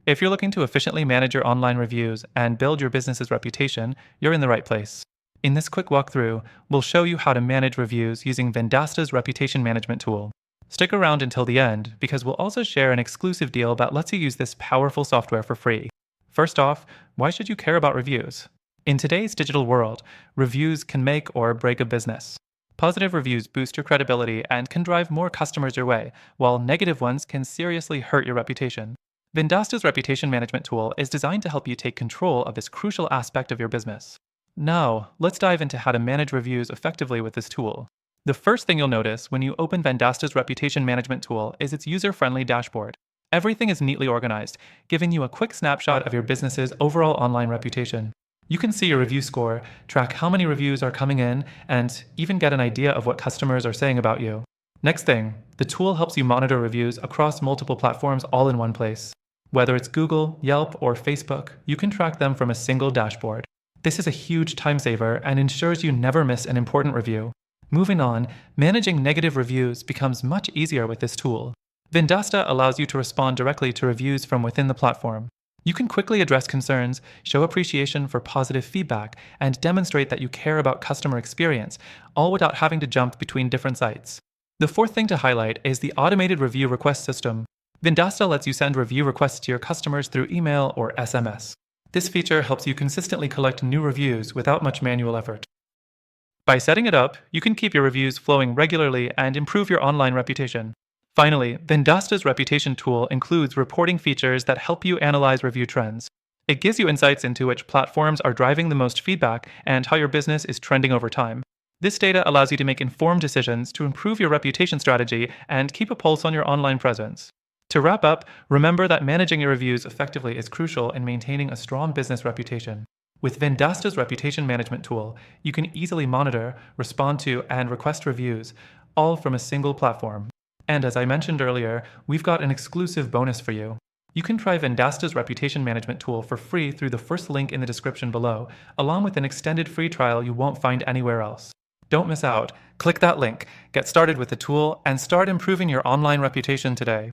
If you're looking to efficiently manage your online reviews and build your business's reputation, you're in the right place. In this quick walkthrough, we'll show you how to manage reviews using Vendasta's reputation management tool. Stick around until the end because we'll also share an exclusive deal that lets you use this powerful software for free. First off, why should you care about reviews? In today's digital world, reviews can make or break a business. Positive reviews boost your credibility and can drive more customers your way, while negative ones can seriously hurt your reputation. Vendasta's reputation management tool is designed to help you take control of this crucial aspect of your business. Now, let's dive into how to manage reviews effectively with this tool. The first thing you'll notice when you open Vendasta's reputation management tool is its user-friendly dashboard. Everything is neatly organized, giving you a quick snapshot of your business's overall online reputation. You can see your review score, track how many reviews are coming in, and even get an idea of what customers are saying about you. Next thing, the tool helps you monitor reviews across multiple platforms all in one place. Whether it's Google, Yelp, or Facebook, you can track them from a single dashboard. This is a huge time saver and ensures you never miss an important review. Moving on, managing negative reviews becomes much easier with this tool. Vendasta allows you to respond directly to reviews from within the platform. You can quickly address concerns, show appreciation for positive feedback, and demonstrate that you care about customer experience, all without having to jump between different sites. The fourth thing to highlight is the automated review request system. Vendasta lets you send review requests to your customers through email or SMS. This feature helps you consistently collect new reviews without much manual effort. By setting it up, you can keep your reviews flowing regularly and improve your online reputation. Finally, Vendasta's reputation tool includes reporting features that help you analyze review trends. It gives you insights into which platforms are driving the most feedback and how your business is trending over time. This data allows you to make informed decisions to improve your reputation strategy and keep a pulse on your online presence. To wrap up, remember that managing your reviews effectively is crucial in maintaining a strong business reputation. With Vendasta's reputation management tool, you can easily monitor, respond to, and request reviews, all from a single platform. And as I mentioned earlier, we've got an exclusive bonus for you. You can try Vendasta's reputation management tool for free through the first link in the description below, along with an extended free trial you won't find anywhere else. Don't miss out. Click that link, get started with the tool, and start improving your online reputation today.